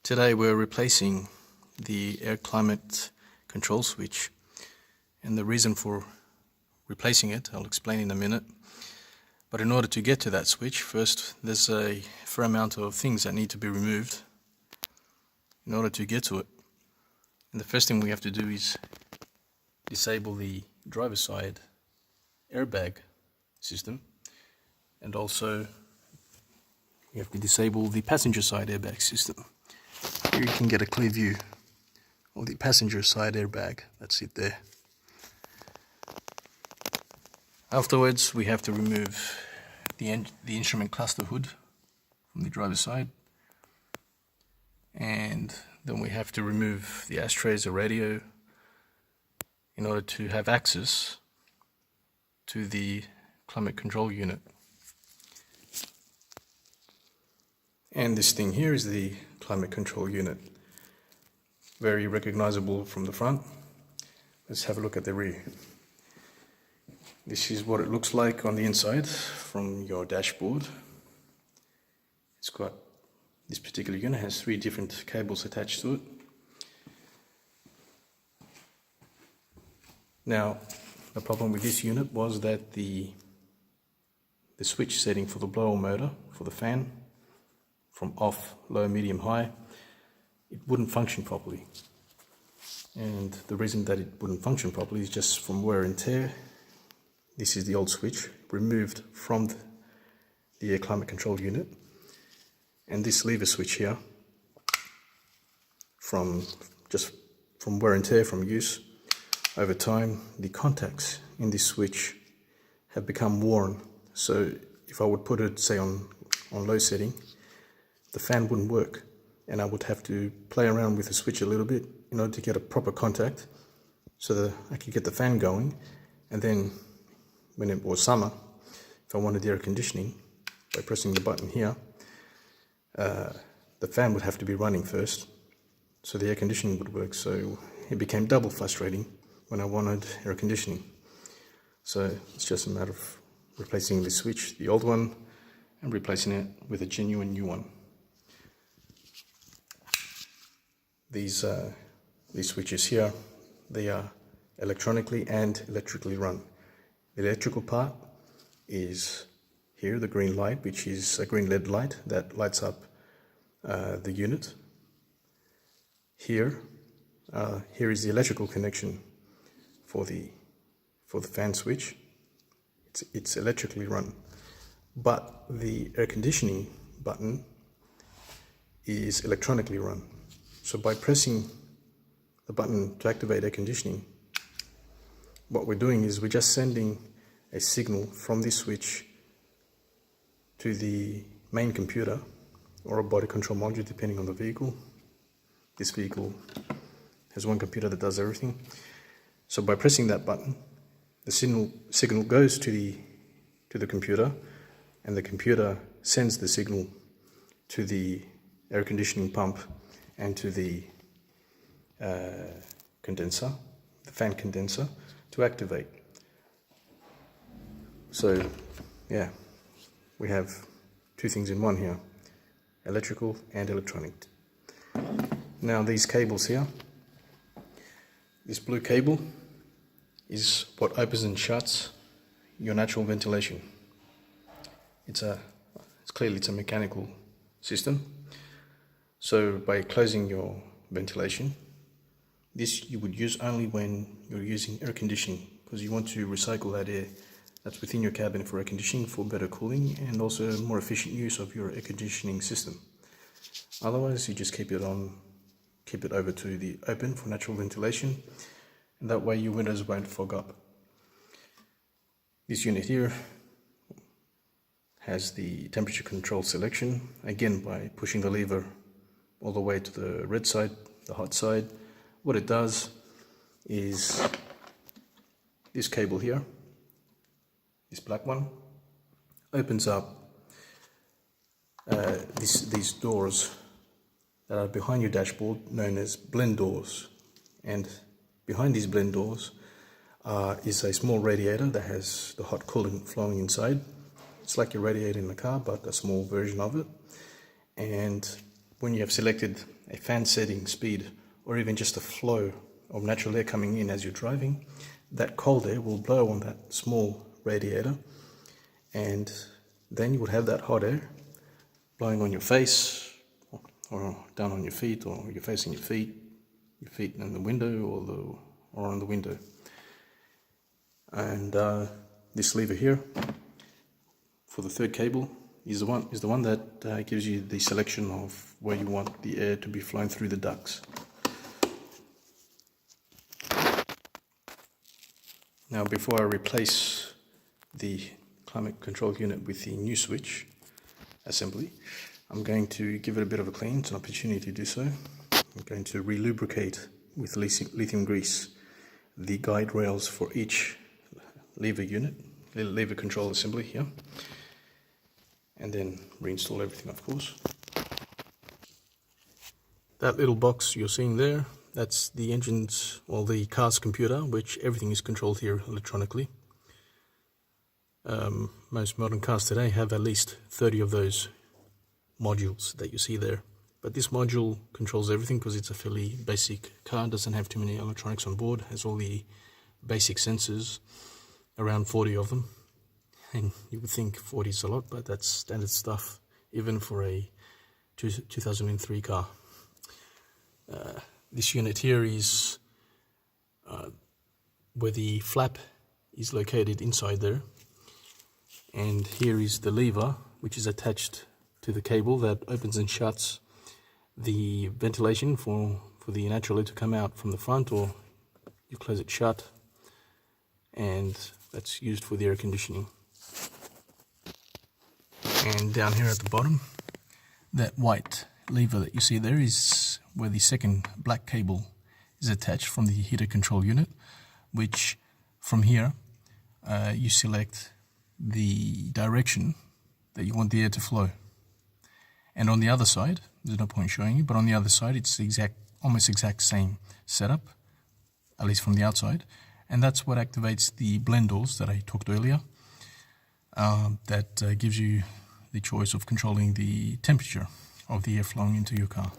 Today we're replacing the air climate control switch, and the reason for replacing it I'll explain in a minute. But in order to get to that switch, first there's a fair amount of things that need to be removed in order to get to it. And the first thing we have to do is disable the driver's side airbag system, and also we have to disable the passenger side airbag system. Here you can get a clear view of the passenger side airbag. That's it there. Afterwards, we have to remove the instrument cluster hood from the driver's side, and then we have to remove the ashtrays or radio in order to have access to the climate control unit. And this thing here is the climate control unit. Very recognizable from the front. Let's have a look at the rear. This is what it looks like on the inside from your dashboard. It's got, this particular unit has 3 different cables attached to it. Now, the problem with this unit was that the switch setting for the blower motor, for the fan, from off, low, medium, high, it wouldn't function properly. And the reason that it wouldn't function properly is just from wear and tear. This is the old switch removed from the air climate control unit, and this lever switch here, from wear and tear, from use over time, the contacts in this switch have become worn. So if I would put it, say, on low setting, the fan wouldn't work, and I would have to play around with the switch a little bit in order to get a proper contact so that I could get the fan going. And then when it was summer, if I wanted the air conditioning, by pressing the button here, the fan would have to be running first so the air conditioning would work. So it became double frustrating when I wanted air conditioning. So it's just a matter of replacing the switch, the old one, and replacing it with a genuine new one. These switches here, they are electronically and electrically run. The electrical part is here, the green light, which is a green LED light that lights up the unit. Here is the electrical connection for the fan switch. It's electrically run, but the air conditioning button is electronically run. So by pressing the button to activate air conditioning, what we're doing is we're just sending a signal from this switch to the main computer or a body control module, depending on the vehicle. This vehicle has one computer that does everything. So by pressing that button, the signal goes to the computer, and the computer sends the signal to the air conditioning pump and to the condenser, the fan condenser, to activate. So yeah, we have 2 things in one here, electrical and electronic. Now these cables here, this blue cable is what opens and shuts your natural ventilation. It's clearly a mechanical system. So by closing your ventilation, this you would use only when you're using air conditioning, because you want to recycle that air that's within your cabin for air conditioning, for better cooling and also more efficient use of your air conditioning system. Otherwise, you just keep it over to the open for natural ventilation, and that way your windows won't fog up. This unit here has the temperature control selection, again by pushing the lever all the way to the red side, the hot side. What it does is this cable here, this black one, opens up these doors that are behind your dashboard, known as blend doors. And behind these blend doors is a small radiator that has the hot coolant flowing inside. It's like your radiator in the car, but a small version of it. And when you have selected a fan setting, speed, or even just a flow of natural air coming in as you're driving, that cold air will blow on that small radiator, and then you would have that hot air blowing on your face, or down on your feet, or you're facing your feet in the window, or on the window. And this lever here for the third cable is the one that gives you the selection of where you want the air to be flowing through the ducts. Now, before I replace the climate control unit with the new switch assembly, I'm going to give it a bit of a clean. It's an opportunity to do so. I'm going to re-lubricate with lithium grease the guide rails for each lever control assembly here, and then reinstall everything, of course. That little box you're seeing there, that's the engine's, well, the car's computer, which everything is controlled here electronically. Most modern cars today have at least 30 of those modules that you see there. But this module controls everything because it's a fairly basic car, doesn't have too many electronics on board, has all the basic sensors, around 40 of them. And you would think 40 is a lot, but that's standard stuff, even for a 2003 car. This unit here is where the flap is located inside there. And here is the lever, which is attached to the cable that opens and shuts the ventilation for the natural air to come out from the front, or you close it shut, and that's used for the air conditioning. And down here at the bottom, that white lever that you see there is where the second black cable is attached from the heater control unit, which from here you select the direction that you want the air to flow. And on the other side, there's no point showing you, but on the other side it's the almost exact same setup, at least from the outside. And that's what activates the blend doors that I talked earlier. That gives you the choice of controlling the temperature of the air flowing into your car.